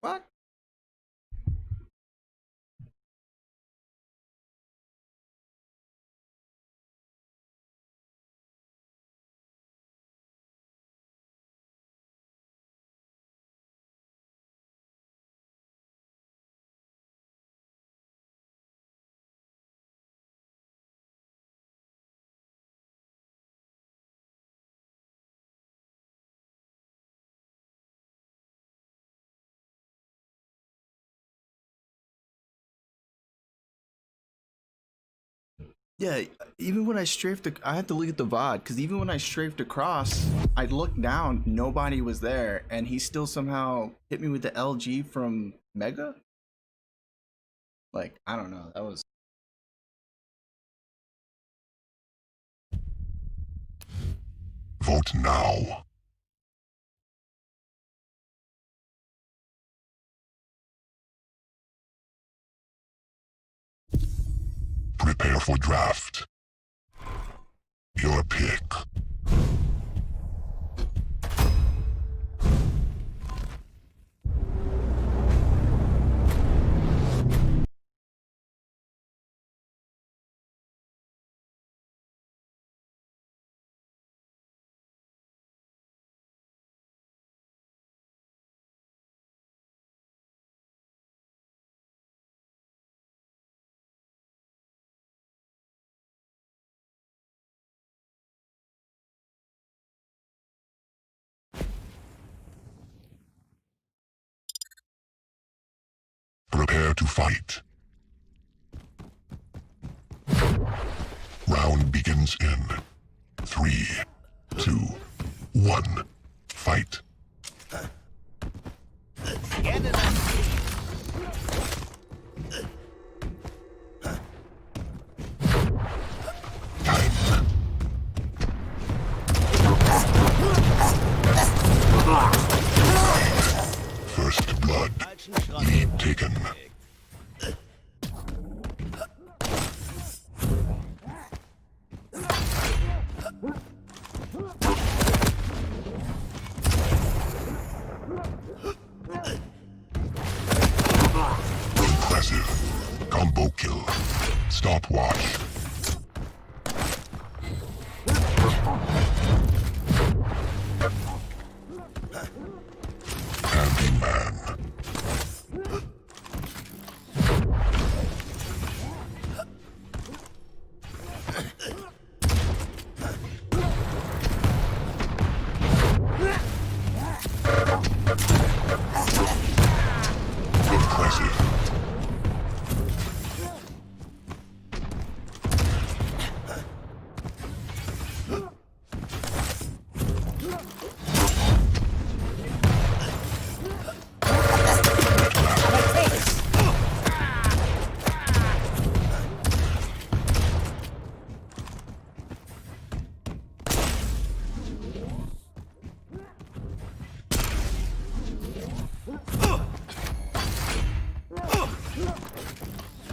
What? Yeah, even when I strafed, I had to look at the VOD because even when I strafed across, I looked down, nobody was there, and he still somehow hit me with the LG from Mega. Like, I don't know, that was. Vote now. Prepare for draft. Your pick. Prepare to fight. Round begins in 3, 2, 1. Fight. First blood. Lead taken. Impressive. Combo kill. Stopwatch. Handyman. Impressive.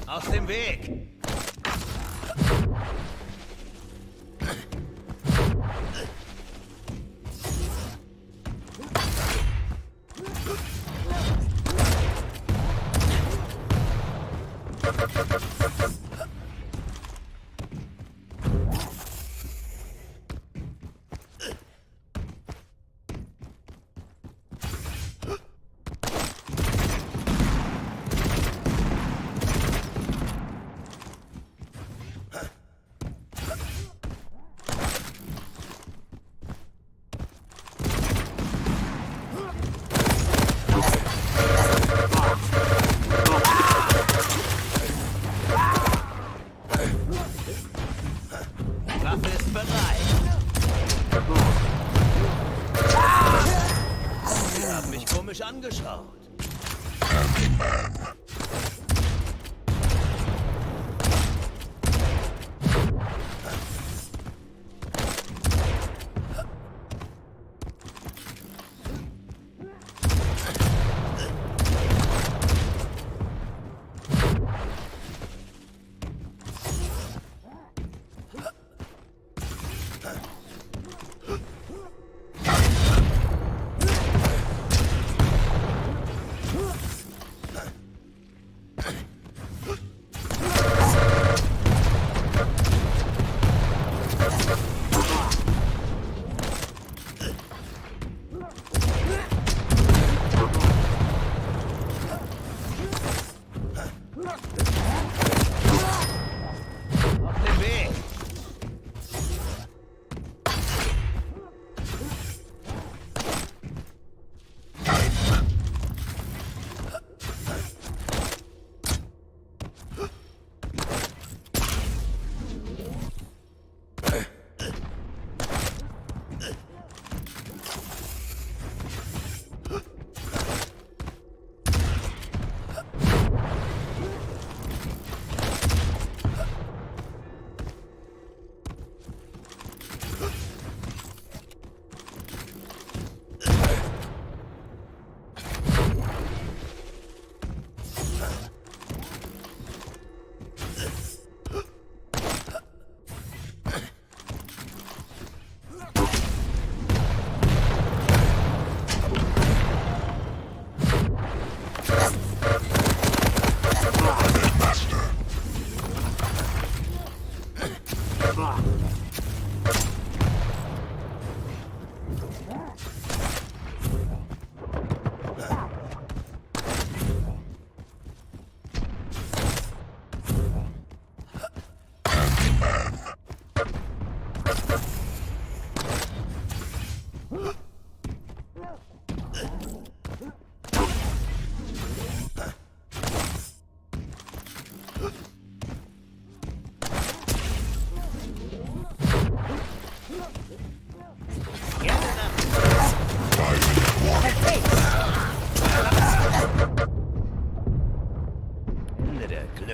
Aus dem Weg! Waffe ist bereit. Sie haben mich komisch angeschaut. Handyman.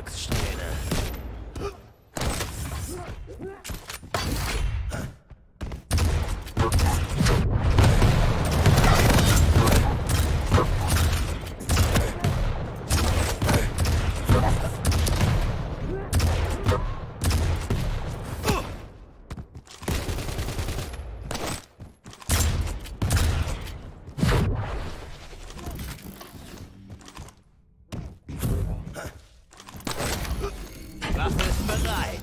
Glückssträhne. Waffe ist bereit.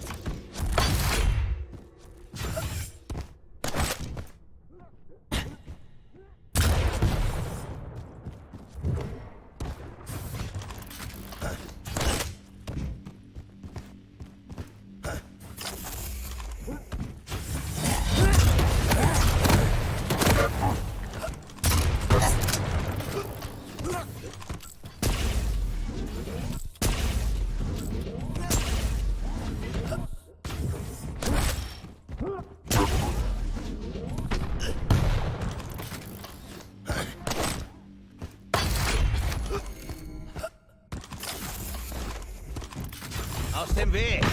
Aus dem Weg!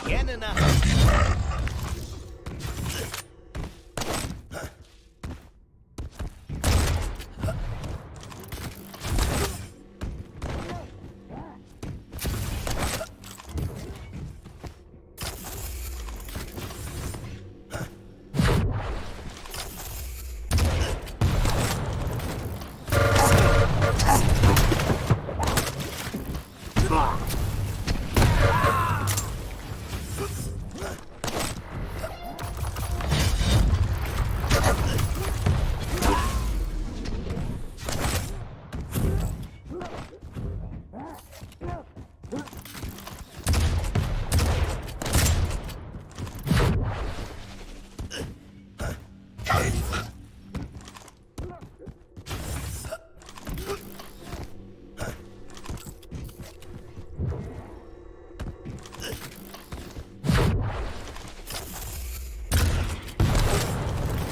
Scanne nach.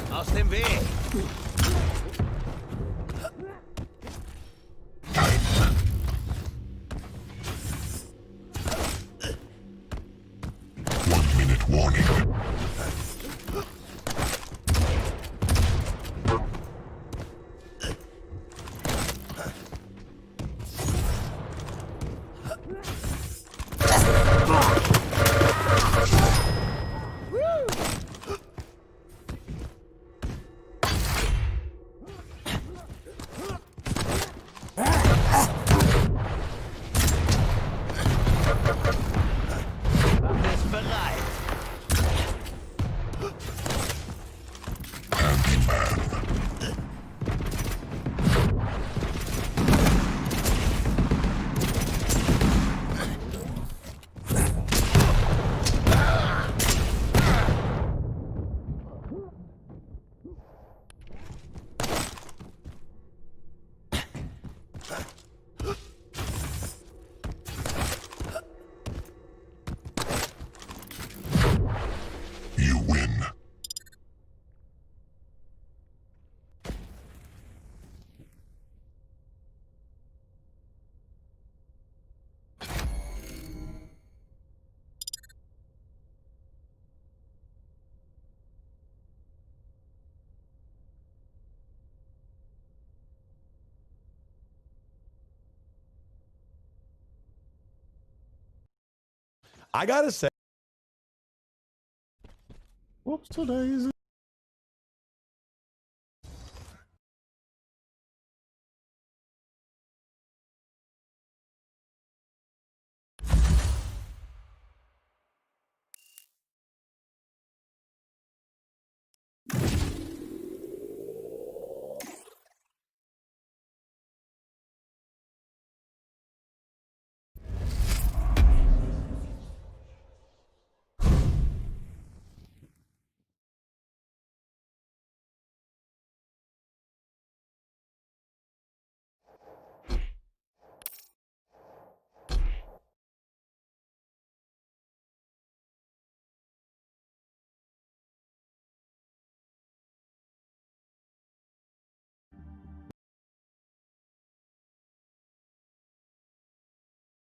Aus dem Weg! One-minute warning. Waffe ist bereit. You win. I gotta say. Whoops, today.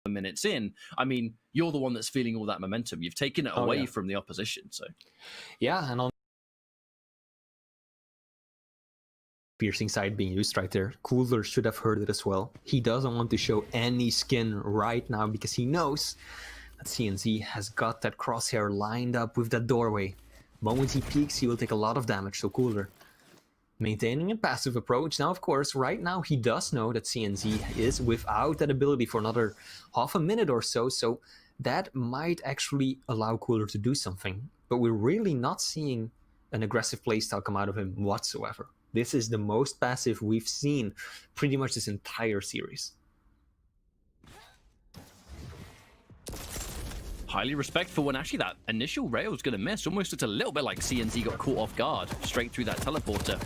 Minutes in, I mean, you're the one that's feeling all that momentum. You've taken it away from the opposition. So yeah, and on piercing side being used right there, Cooler should have heard it as well. He doesn't want to show any skin right now because he knows that CNZ has got that crosshair lined up with that doorway. Moment he peeks, he will take a lot of damage. So Cooler maintaining a passive approach. Now, of course, right now he does know that CNZ is without that ability for another half a minute or so, so that might actually allow Cooler to do something. But we're really not seeing an aggressive playstyle come out of him whatsoever. This is the most passive we've seen pretty much this entire series. highly respectful when actually that initial rail was going to miss. Almost looked a little bit like CNZ got caught off guard straight through that teleporter.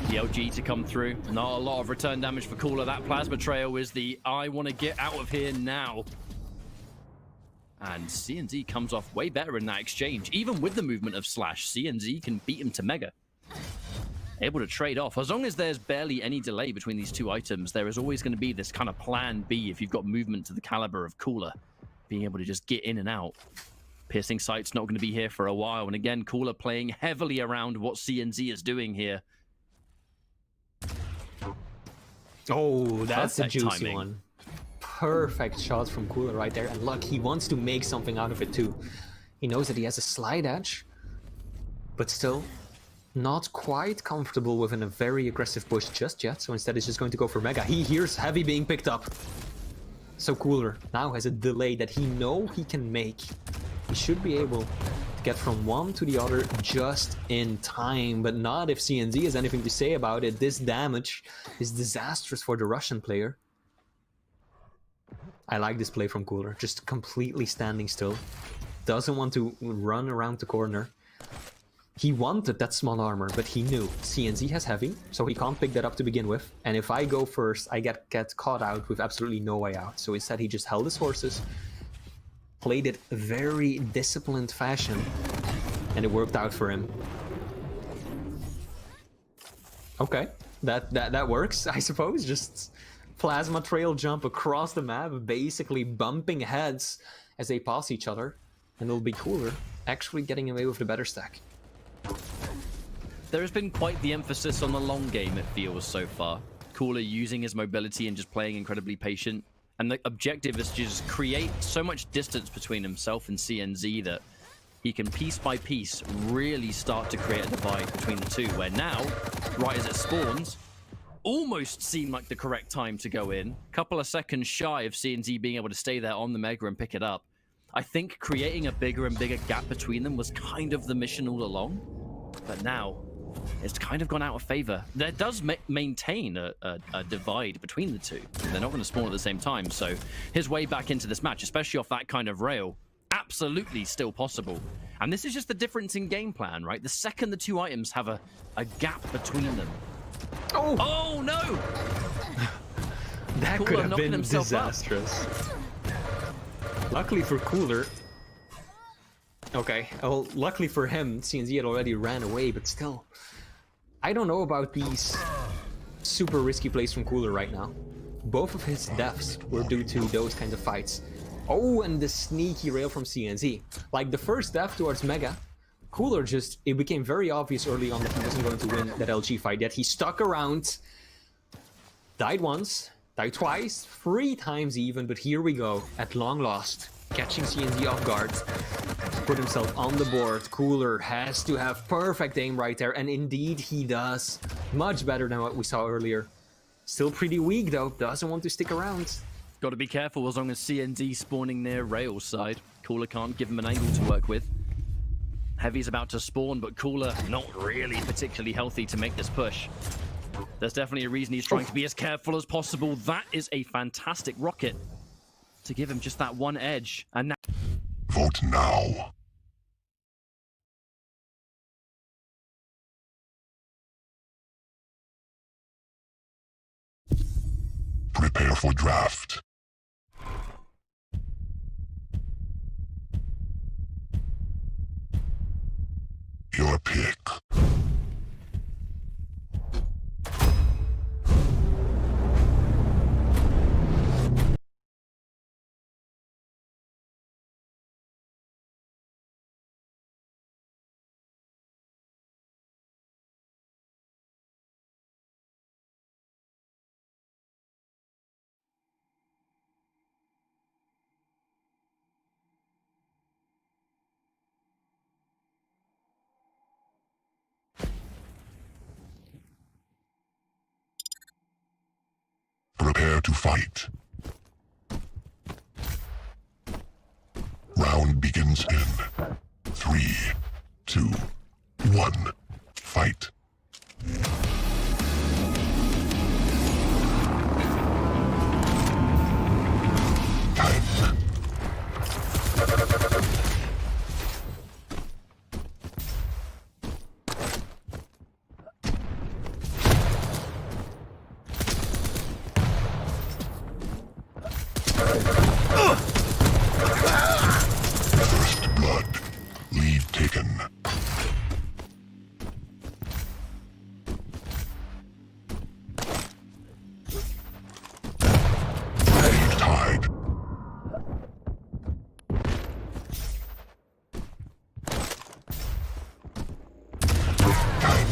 The LG to come through. Not a lot of return damage for Cooler. That plasma trail is the I want to get out of here now. And CNZ comes off way better in that exchange. Even with the movement of Slash, CNZ can beat him to Mega. Able to trade off. As long as there's barely any delay between these two items, there is always going to be this kind of plan B if you've got movement to the caliber of Cooler. Being able to just get in and out. Piercing Sight's not going to be here for a while. And again, Cooler playing heavily around what CNZ is doing here. Oh, that's a Perfect juicy timing. one. Perfect shot from Cooler right there. And look, he wants to make something out of it too. He knows that he has a slide edge, but still not quite comfortable within a very aggressive push just yet. So instead he's just going to go for Mega. He hears Heavy being picked up. So Cooler now has a delay that he knows he can make. He should be able to get from one to the other just in time, but not if CNZ has anything to say about it. This damage is disastrous for the Russian player. I like this play from Cooler, just completely standing still. Doesn't want to run around the corner. He wanted that small armor, but he knew CNZ has heavy, so he can't pick that up to begin with. And if I go first, I get caught out with absolutely no way out. So instead he just held his horses, played it very disciplined fashion, and it worked out for him. Okay, that works, I suppose. Just plasma trail jump across the map, basically bumping heads as they pass each other, and it'll be Cooler actually getting away with the better stack. There has been quite the emphasis on the long game, it feels, so far. Cooler using his mobility and just playing incredibly patient. And the objective is to just create so much distance between himself and CNZ that he can piece by piece really start to create a divide between the two, where now, right as it spawns, almost seemed like the correct time to go in. Couple of seconds shy of CNZ being able to stay there on the Mega and pick it up. I think creating a bigger and bigger gap between them was kind of the mission all along. But now, it's kind of gone out of favor. There does maintain a divide between the two. They're not going to spawn at the same time, so his way back into this match, especially off that kind of rail, absolutely still possible. And this is just the difference in game plan, right? The second the two items have a gap between them. Oh no! That Cooler could have knocking been himself up. disastrous. Luckily for Cooler... Okay, well, luckily for him, CNZ had already ran away, but still. I don't know about these super risky plays from Cooler right now. Both of his deaths were due to those kinds of fights. Oh, and the sneaky rail from CNZ. Like the first death towards Mega, Cooler just, it became very obvious early on that he wasn't going to win that LG fight, yet he stuck around. Died once, died twice, 3 times even, but here we go, at long last. catching CNZ off guard. Put himself on the board. Cooler has to have perfect aim right there, and indeed he does. Much better than what we saw earlier. Still pretty weak though, doesn't want to stick around. Got to be careful as long as CNZ spawning near Rail's side. Cooler can't give him an angle to work with. Heavy's about to spawn, but Cooler not really particularly healthy to make this push. There's definitely a reason he's trying to be as careful as possible. That is a fantastic rocket to give him just that one edge. And now Vote now. Prepare for draft. Your pick. Prepare to fight. Round begins in 3, 2, 1. Fight. Time. First blood. Lead taken. Lead tied. Time.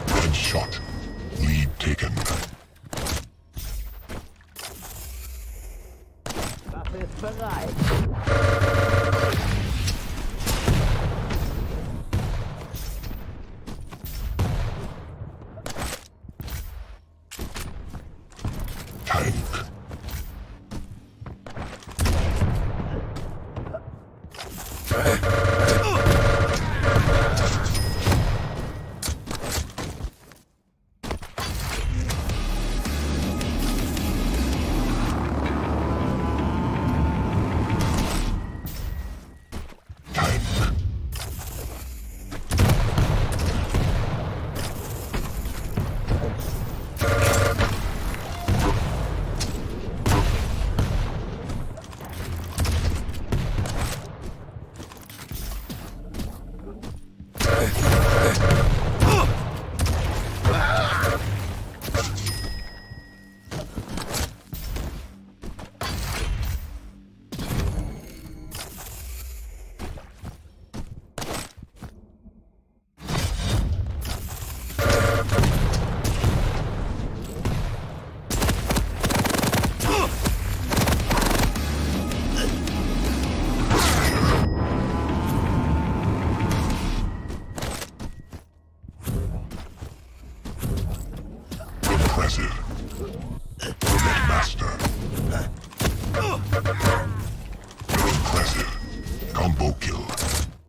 Headshot. Lead taken. Waffe ist bereit. Tank. Tank. Impressive. Master. Impressive. Combo kill.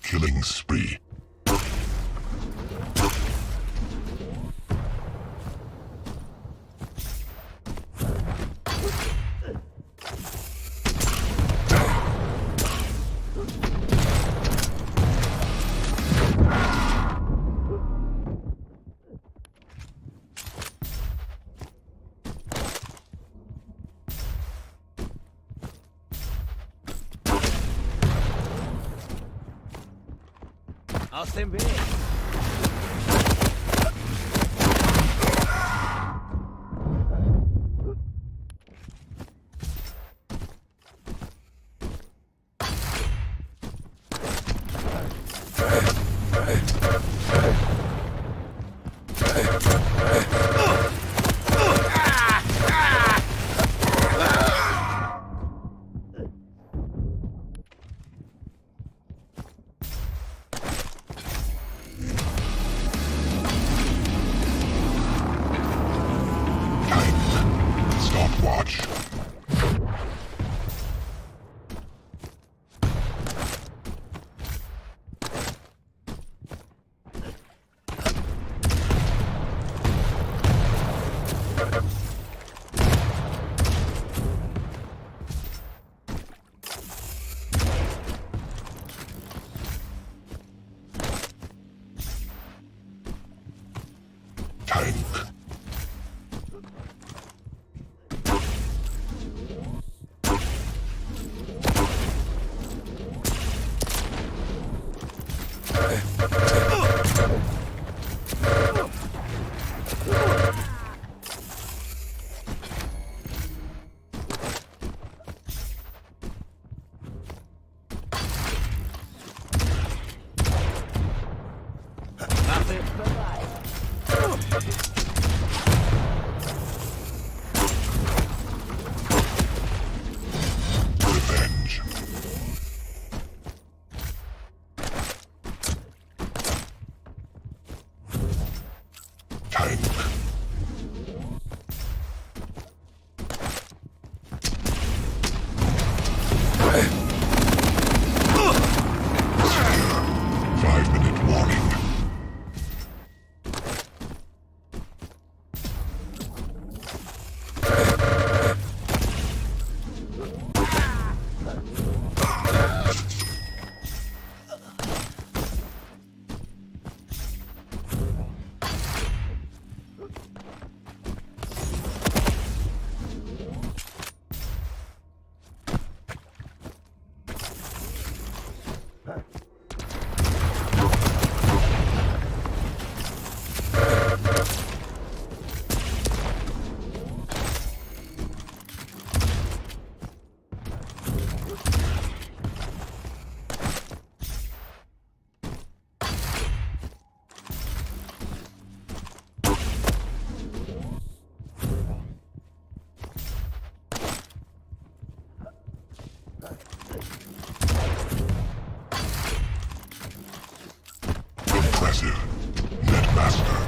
Killing spree. Aus dem Weg. Tank. Waffe ist bereit. Revenge. Tank. Secure. 5-minute warning. Impressive. Netmaster.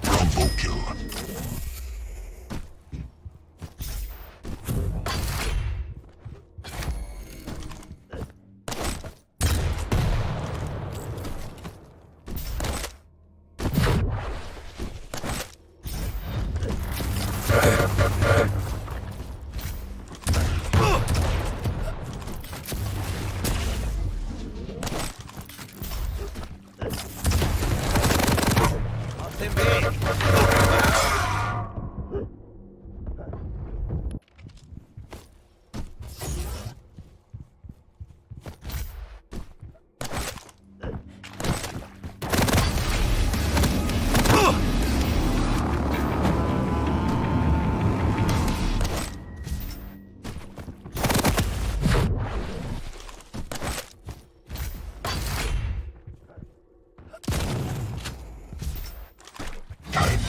Combo kill. Aus dem Weg. Tank.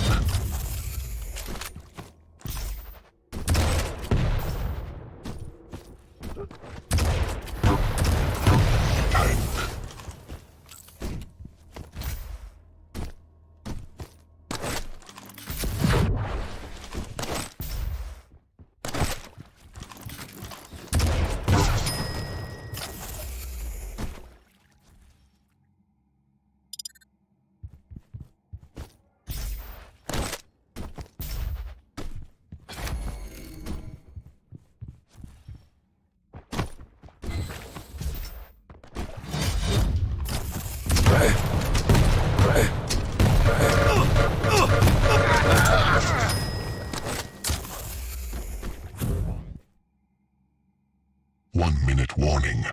Tank. One-minute warning.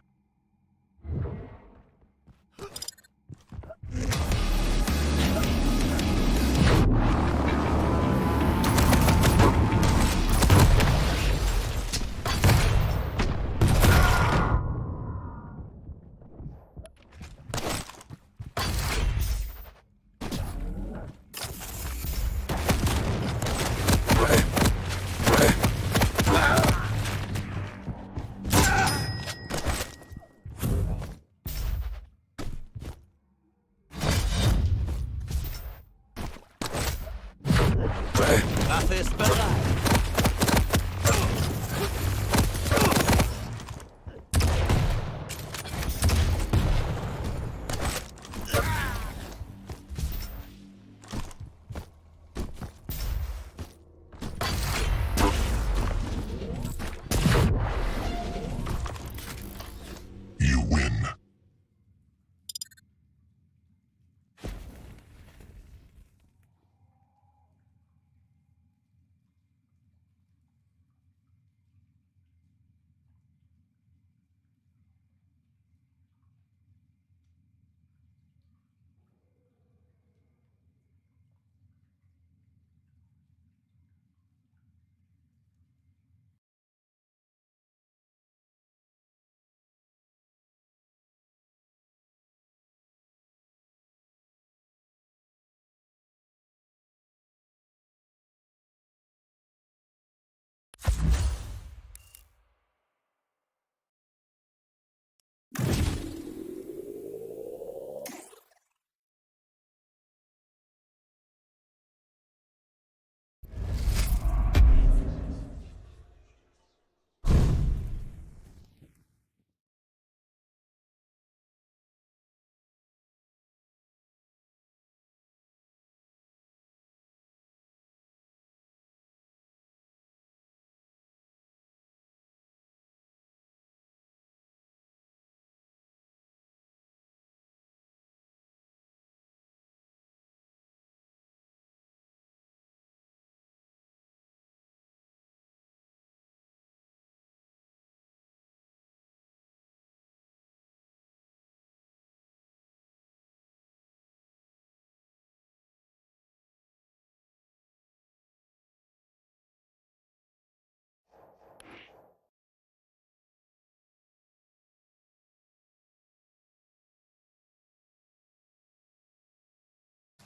Waffe ist bereit. You win.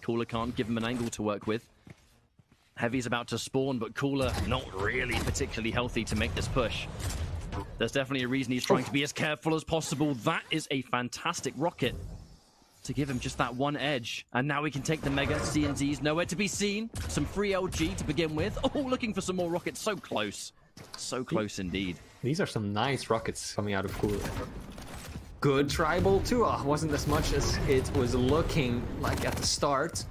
Cooler can't give him an angle to work with. Heavy's about to spawn, but Cooler not really particularly healthy to make this push. There's definitely a reason he's trying to be as careful as possible. That is a fantastic rocket to give him just that one edge. And now we can take the Mega. CNZ's nowhere to be seen. Some free LG to begin with. Oh, looking for some more rockets. So close. So close indeed. These are some nice rockets coming out of Cooler. Good tribal too. Wasn't as much as it was looking like at the start.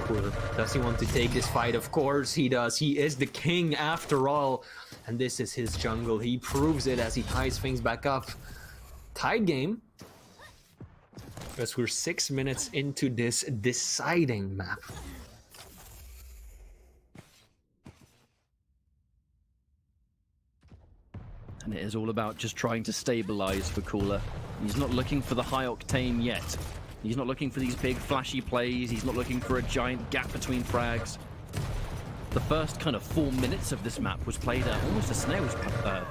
Cooler, does he want to take this fight? Of course he does. He is the king after all. And this is his jungle. He proves it as he ties things back up. Tied game. As we're 6 minutes into this deciding map. And it is all about just trying to stabilize for Cooler. He's not looking for the high octane yet. He's not looking for these big flashy plays. He's not looking for a giant gap between frags. The first kind of 4 minutes of this map was played at almost a snail's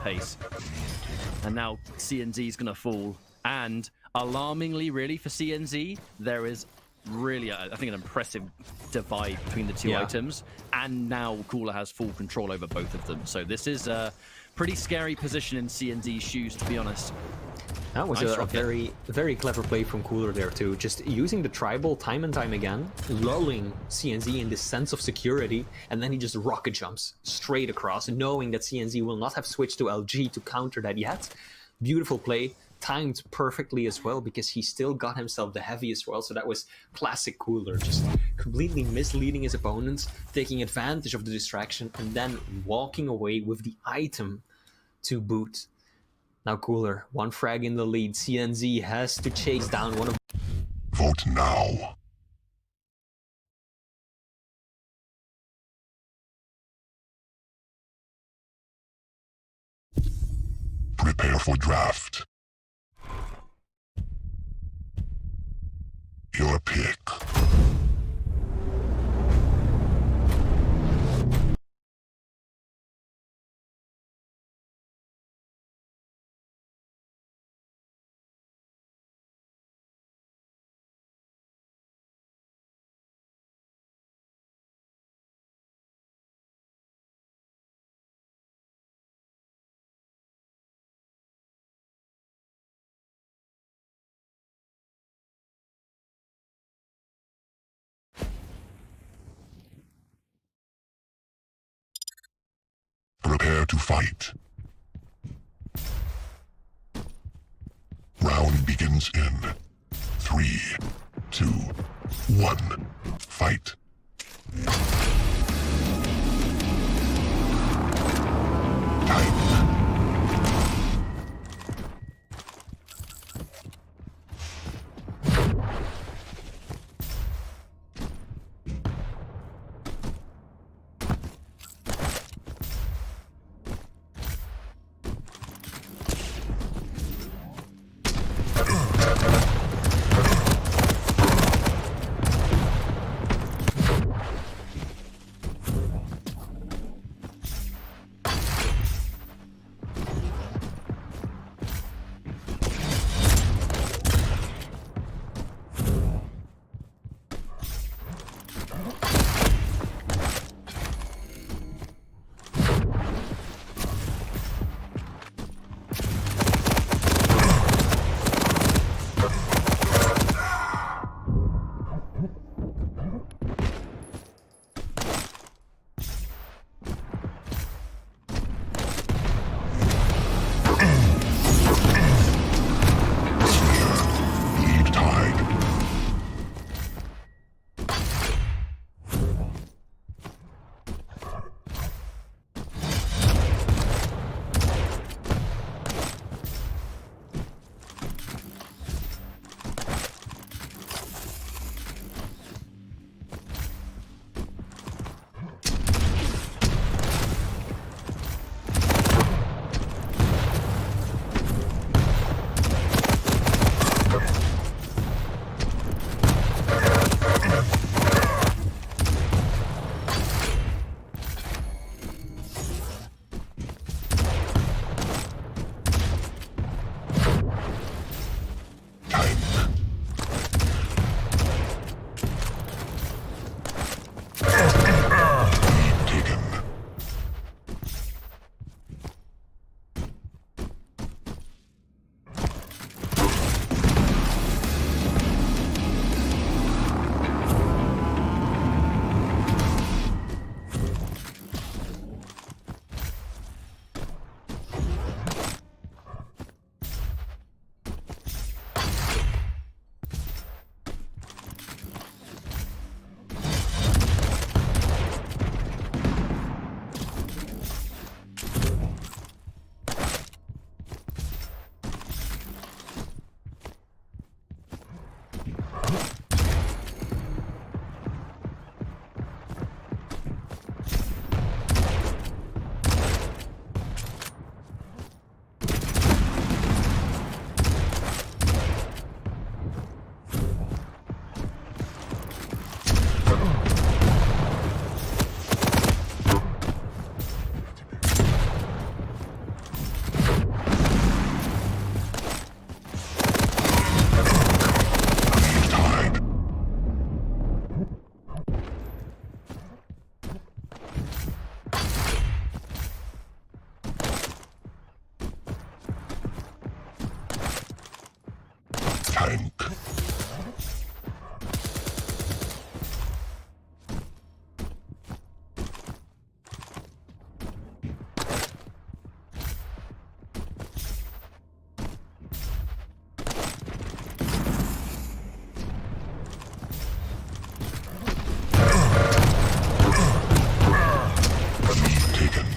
pace. And now CNZ is going to fall. And alarmingly, really, for CNZ, there is really, I think, an impressive divide between the two items. And now Cooler has full control over both of them. So this is a pretty scary position in CNZ's shoes, to be honest. That was Nice a very clever play from Cooler there too. Just using the tribal time and time again, lulling CNZ in this sense of security, and then he just rocket jumps straight across, knowing that CNZ will not have switched to LG to counter that yet. Beautiful play, timed perfectly as well, because he still got himself the heavy as well. So that was classic Cooler, just completely misleading his opponents, taking advantage of the distraction, and then walking away with the item to boot. Now Cooler, one frag in the lead. CNZ has to chase down one of... Vote now. Prepare for draft. Your pick. to fight. Round begins in 3, 2, 1. Fight. Time. Lead tied. Tank. Lead taken.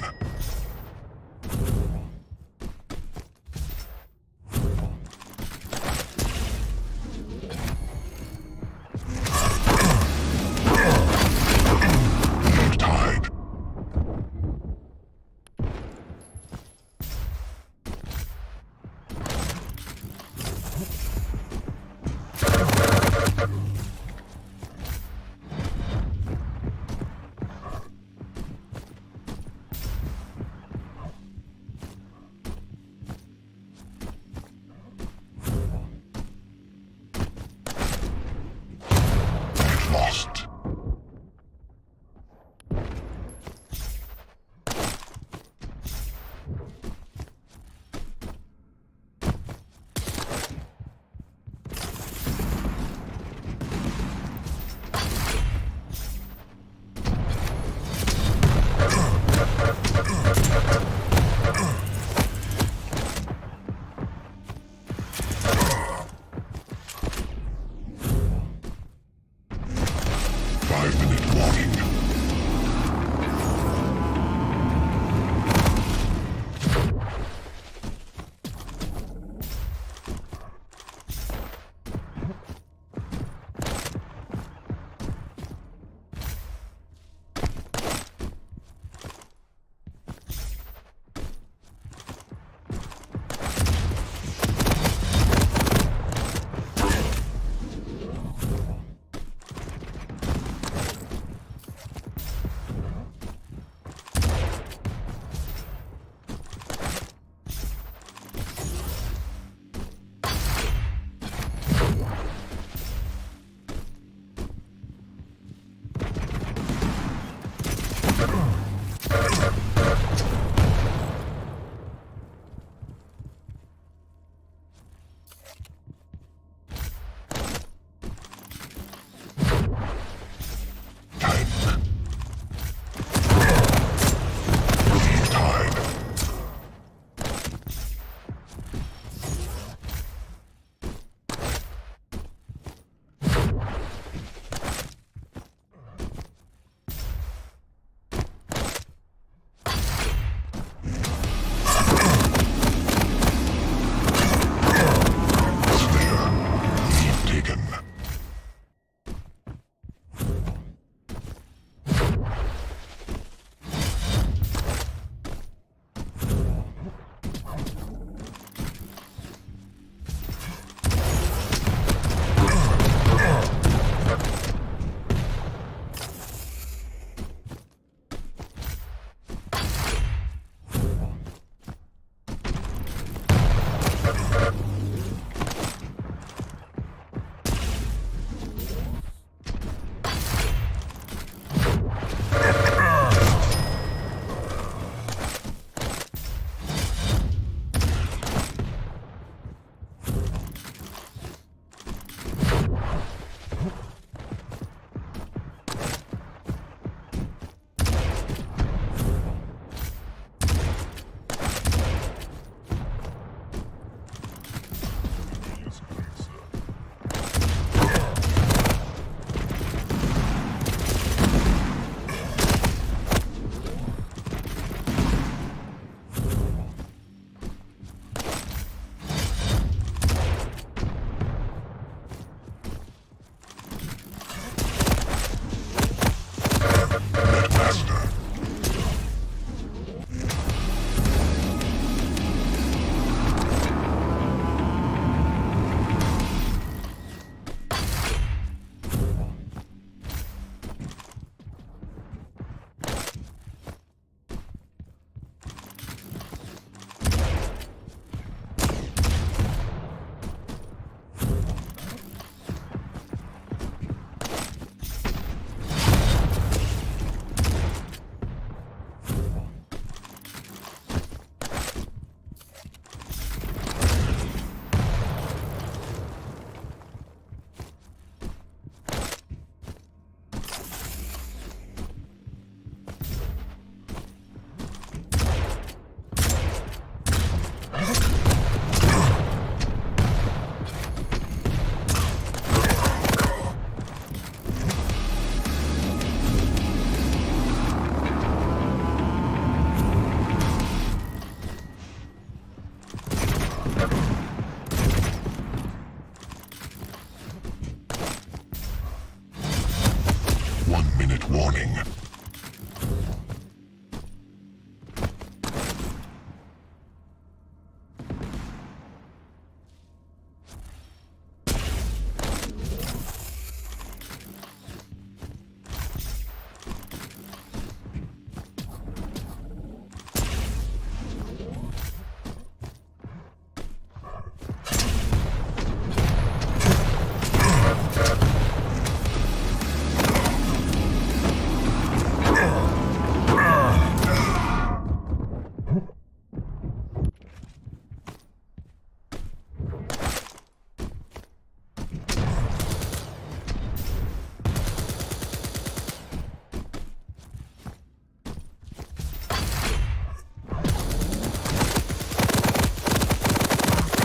Warning.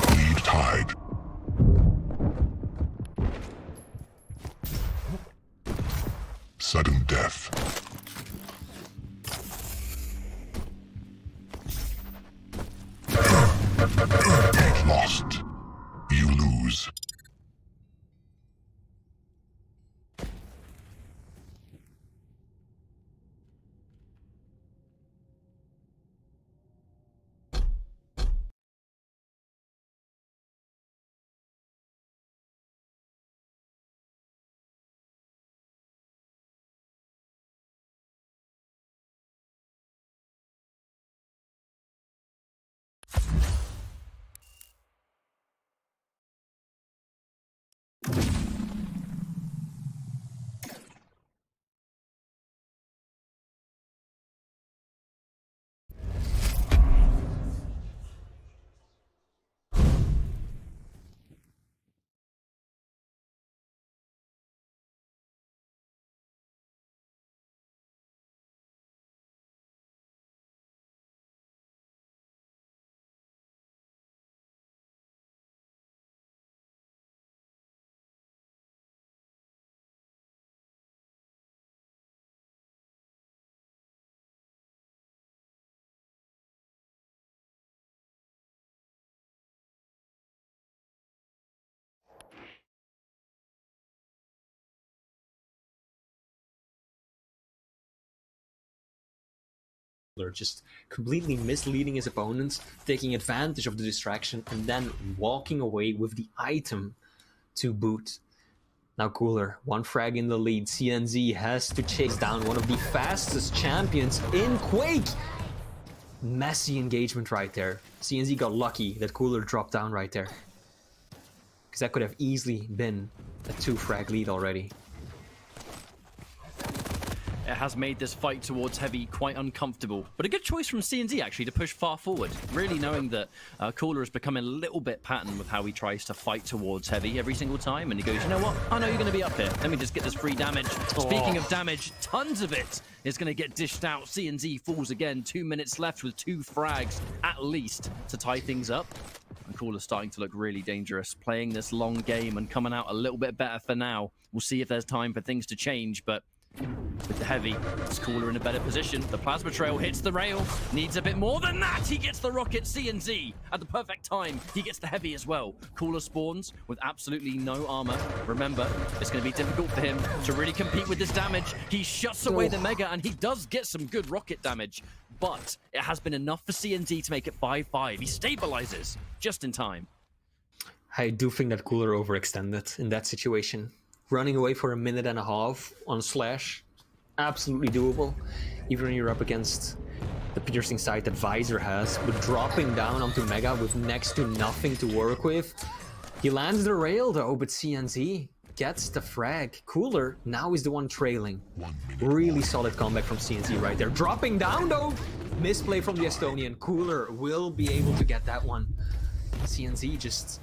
Lead tied. Sudden death. Lost. You lose. Just completely misleading his opponents, taking advantage of the distraction, and then walking away with the item to boot. Now Cooler, one frag in the lead. CNZ has to chase down one of the fastest champions in Quake. Messy engagement right there. CNZ got lucky that Cooler dropped down right there, because that could have easily been a 2-frag lead already. It has made this fight towards Heavy quite uncomfortable, but a good choice from CNZ actually to push far forward, really knowing that Cooler has become a little bit patterned with how he tries to fight towards Heavy every single time, and he goes, you know what, I know you're going to be up here, let me just get this free damage. Speaking of damage, tons of it is going to get dished out. CNZ falls again, 2 minutes left with 2 frags at least to tie things up. And Cooler's starting to look really dangerous, playing this long game and coming out a little bit better for now. We'll see if there's time for things to change, but with the Heavy, it's Cooler in a better position. The plasma trail hits the rail, needs a bit more than that. He gets the rocket. CNZ at the perfect time. He gets the Heavy as well. Cooler spawns with absolutely no armor. Remember, it's going to be difficult for him to really compete with this damage. He shuts away the Mega, and he does get some good rocket damage, but it has been enough for CNZ to make it 5-5. He stabilizes just in time. I do think that Cooler overextended in that situation. Running away for a minute and a half on Slash, absolutely doable. Even when you're up against the piercing sight that Visor has, but dropping down onto Mega with next to nothing to work with. He lands the rail though, but CNZ gets the frag. Cooler now is the one trailing. Really solid comeback from CNZ right there. Dropping down though, misplay from the Estonian. Cooler will be able to get that one. CNZ just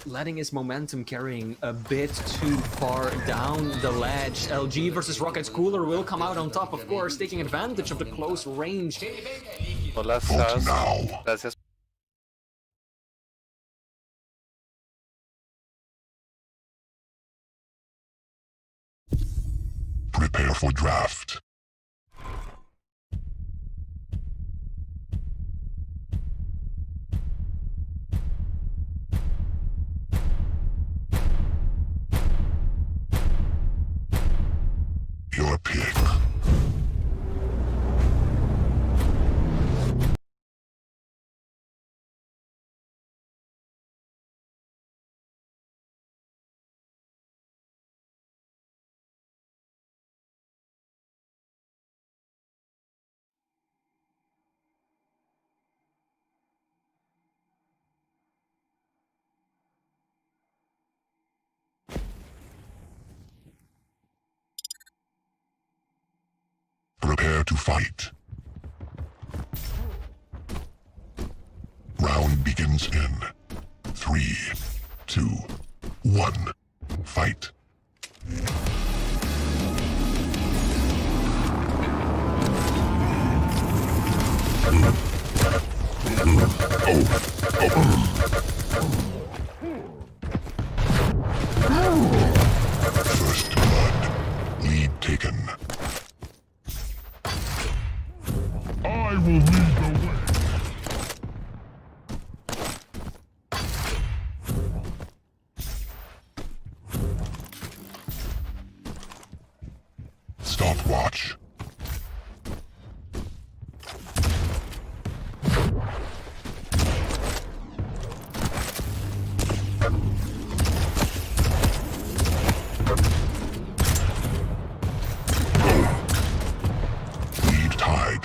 letting his momentum carrying a bit too far down the ledge. LG versus Rockets. Cooler will come out on top, of course, taking advantage of the close range. Vote now. Gracias. Prepare for draft. Your pick. to fight. Round begins in 3, 2, 1. Fight. First blood. Lead taken. I will lead the way. Stopwatch. Lead tied.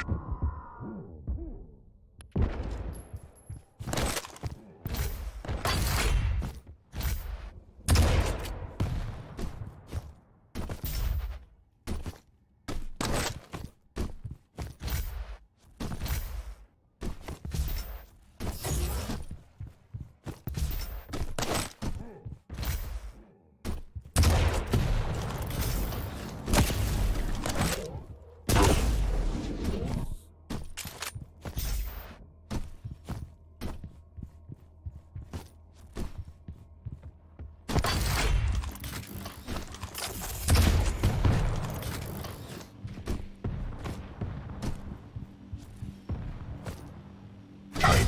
Time.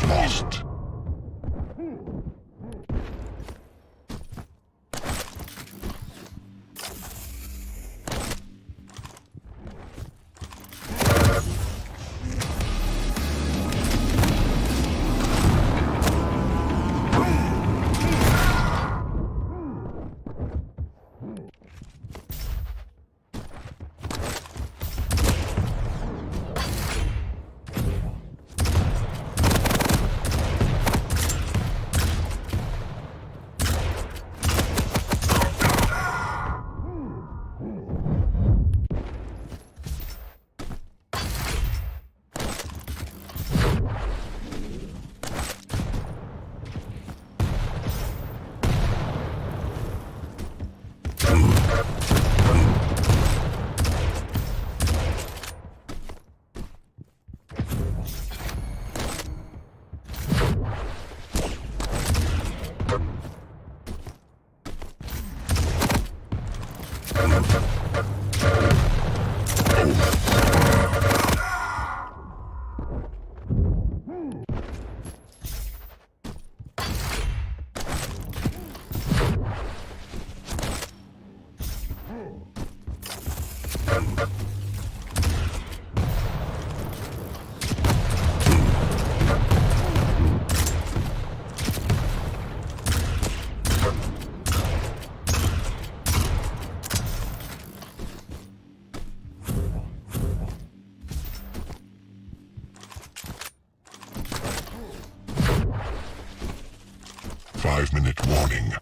Lost. 5-minute warning.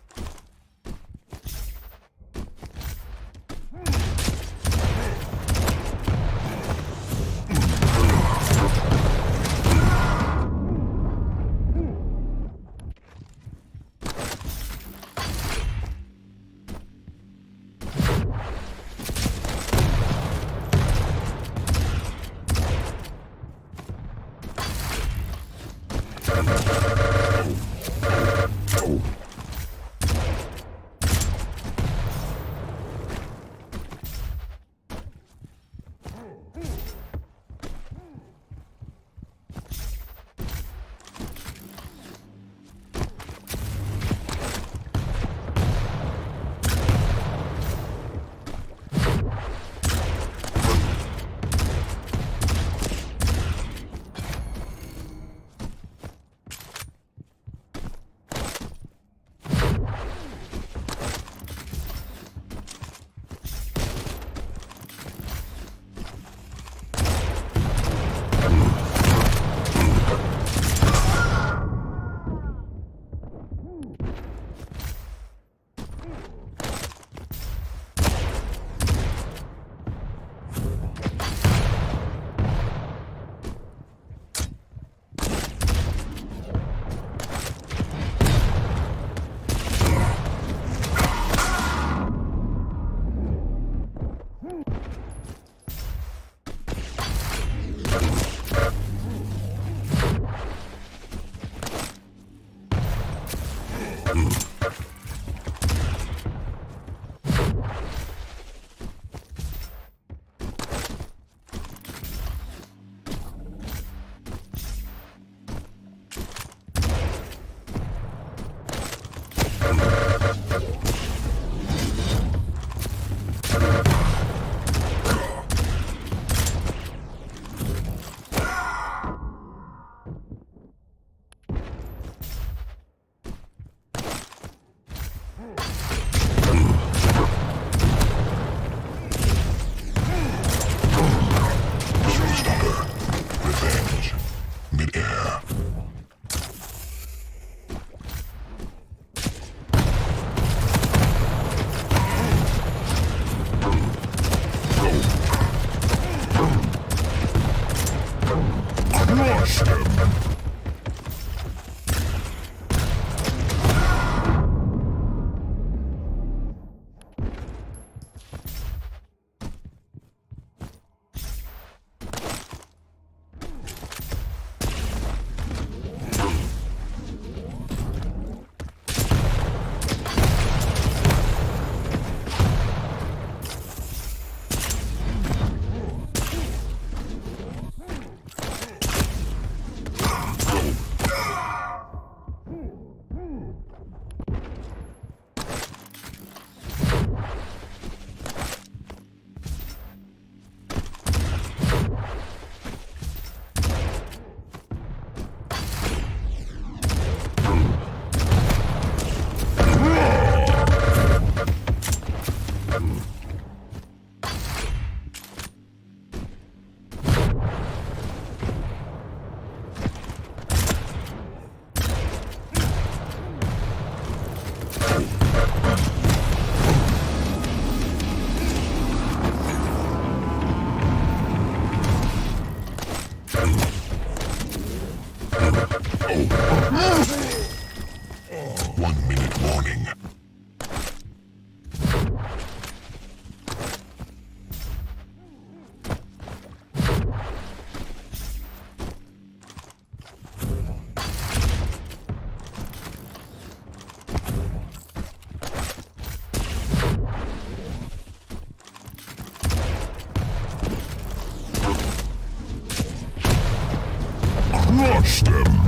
Crush them!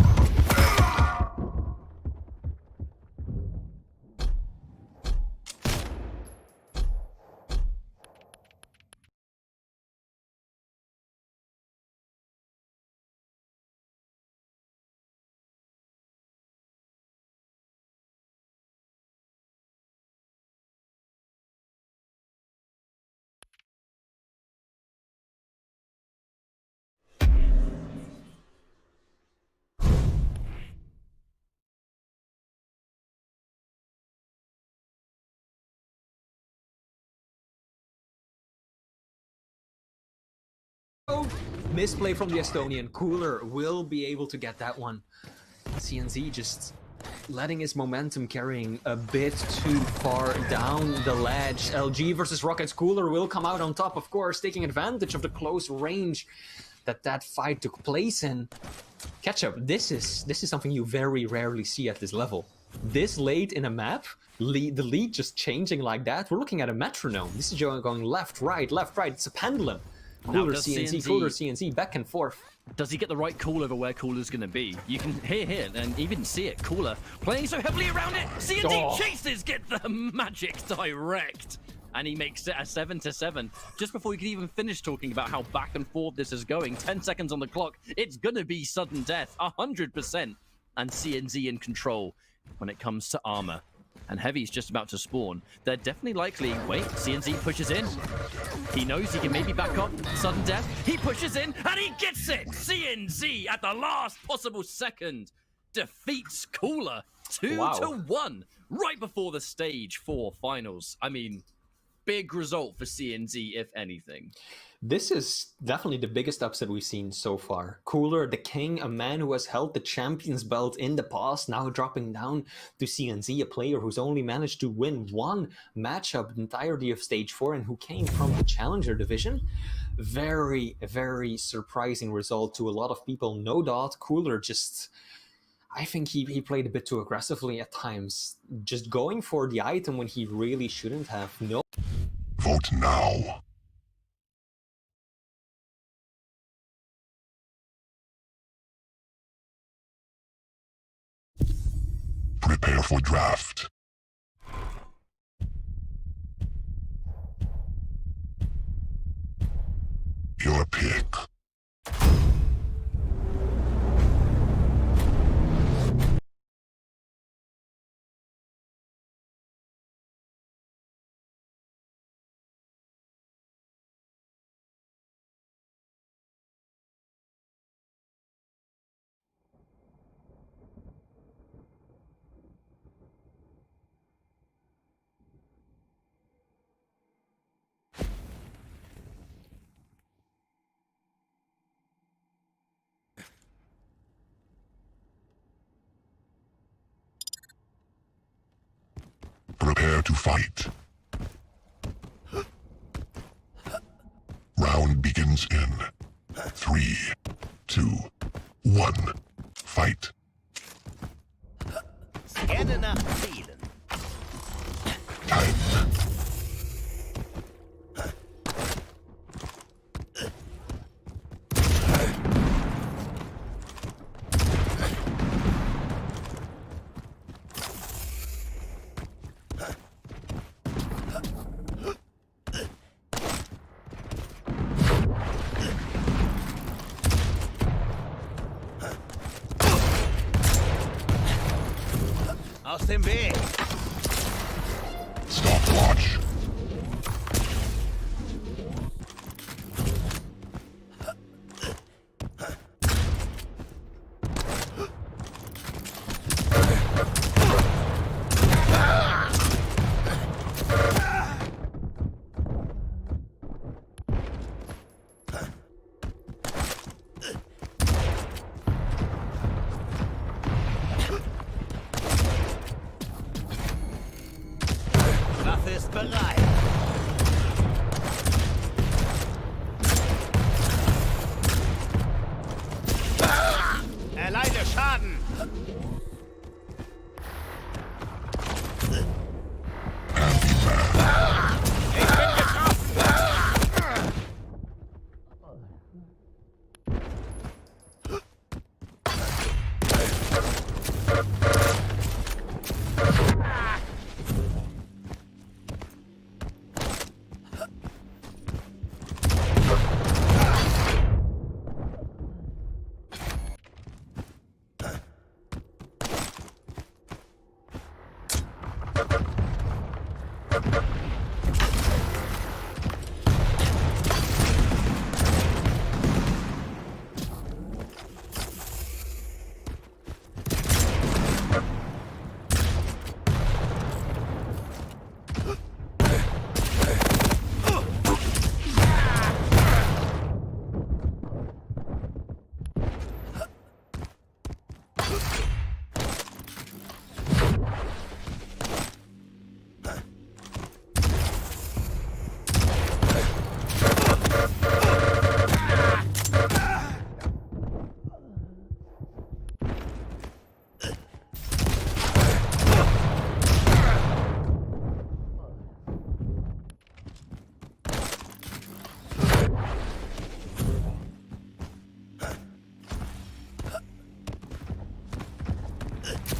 Misplay from the Estonian. Cooler will be able to get that one. CNZ just letting his momentum carrying a bit too far down the ledge. LG versus Rockets. Cooler will come out on top, of course, taking advantage of the close range that fight took place in. Ketchup, this is something you very rarely see at this level. This late in a map, the lead just changing like that. We're looking at a metronome. This is going left, right, left, right. It's a pendulum. Cooler CNZ, cooler CNZ, back and forth. Does he get the right call over where Cooler's going to be? You can hear and even see it. Cooler playing so heavily around it. CNZ chases, get the magic direct. And he makes it a 7-7. Just before we can even finish talking about how back and forth this is going, 10 seconds on the clock, it's going to be sudden death, 100%. And CNZ in control when it comes to armor. And Heavy's just about to spawn. They're definitely likely... Wait, CNZ pushes in. He knows he can maybe back up sudden death. He pushes in, and he gets it! CNZ, at the last possible second, defeats Cooler 2-1, right before the stage 4 finals. I mean, big result for CNZ, if anything. This is definitely the biggest upset we've seen so far. Cooler, the king, a man who has held the champions belt in the past, now dropping down to CNZ, a player who's only managed to win one matchup the entirety of stage 4 and who came from the challenger division. Very, very surprising result to a lot of people, no doubt. Cooler just... I think he played a bit too aggressively at times, just going for the item when he really shouldn't have. No. Vote now. Prepare for draft. Your pick. Prepare to fight. Round begins in 3, 2, 1. Fight. Gerne nach Zielen. Time. Aus dem Weg. Stopwatch. Waffe ist bereit. Erleide Schaden. Ich bin getroffen.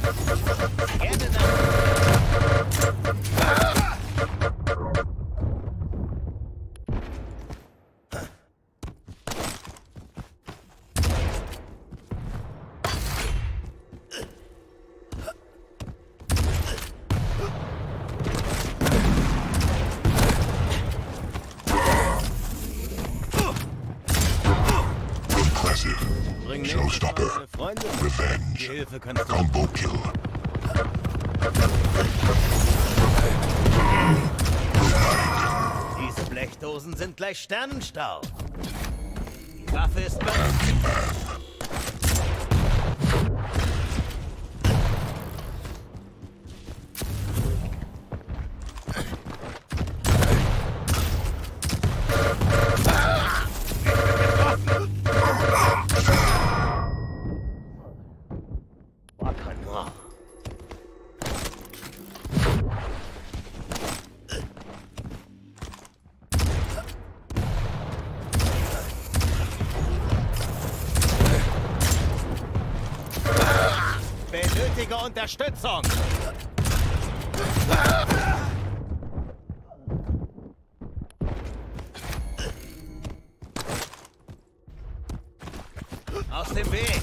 Gerne nach. Impressive. Bring Showstopper. meine Freunde. Die Revenge. Hilfe kannst du. Combo kill. Diese Blechdosen sind gleich Sternenstaub. Die Waffe ist bereit. Wacker nur. Benötige Unterstützung. Aus dem Weg.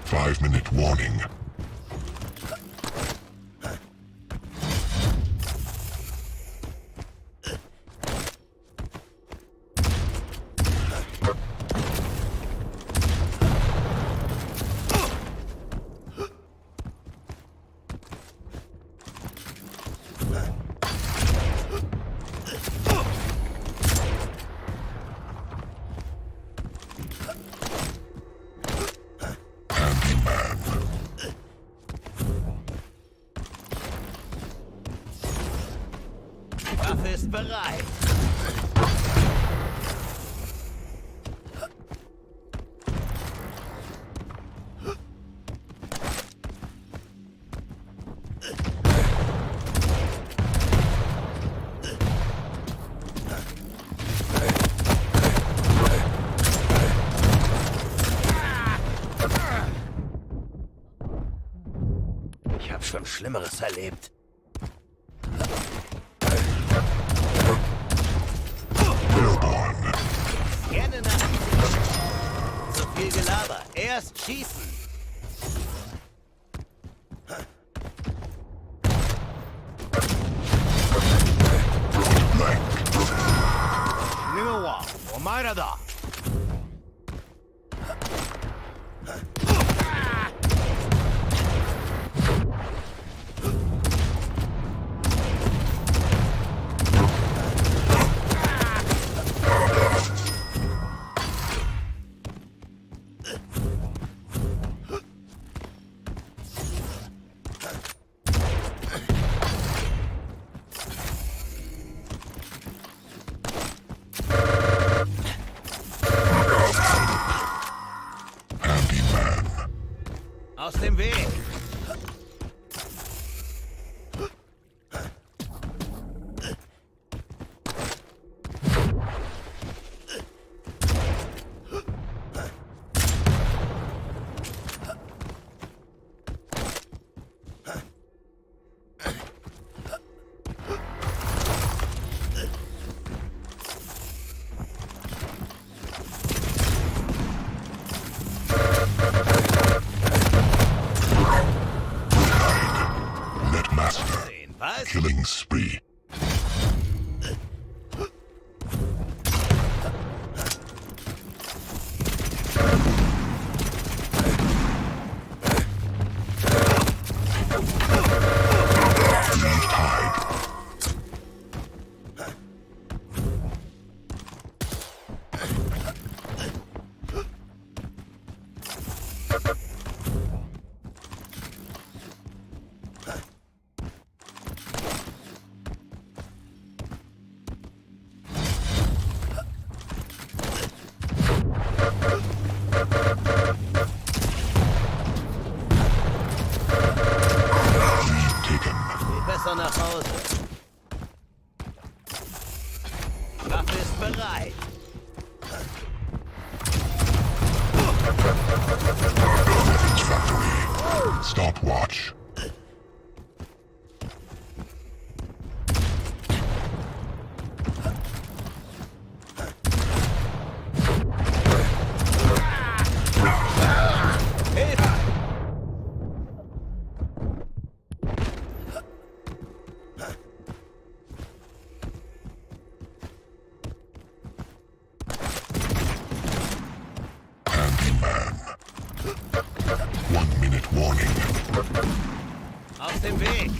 Five-minute warning. Waffe ist bereit. Ich habe schon Schlimmeres erlebt. Airborne. Gerne nach. Zu viel Gelaber. Erst schießen. Blank. Niwa, omaira da. Handyman. Aus dem Weg. Netmaster. Was? Killing spree. Messer nach Hause. Waffe ist bereit. Weapons factory. Stopwatch. Handyman. 1 minute warning. Auf dem Weg.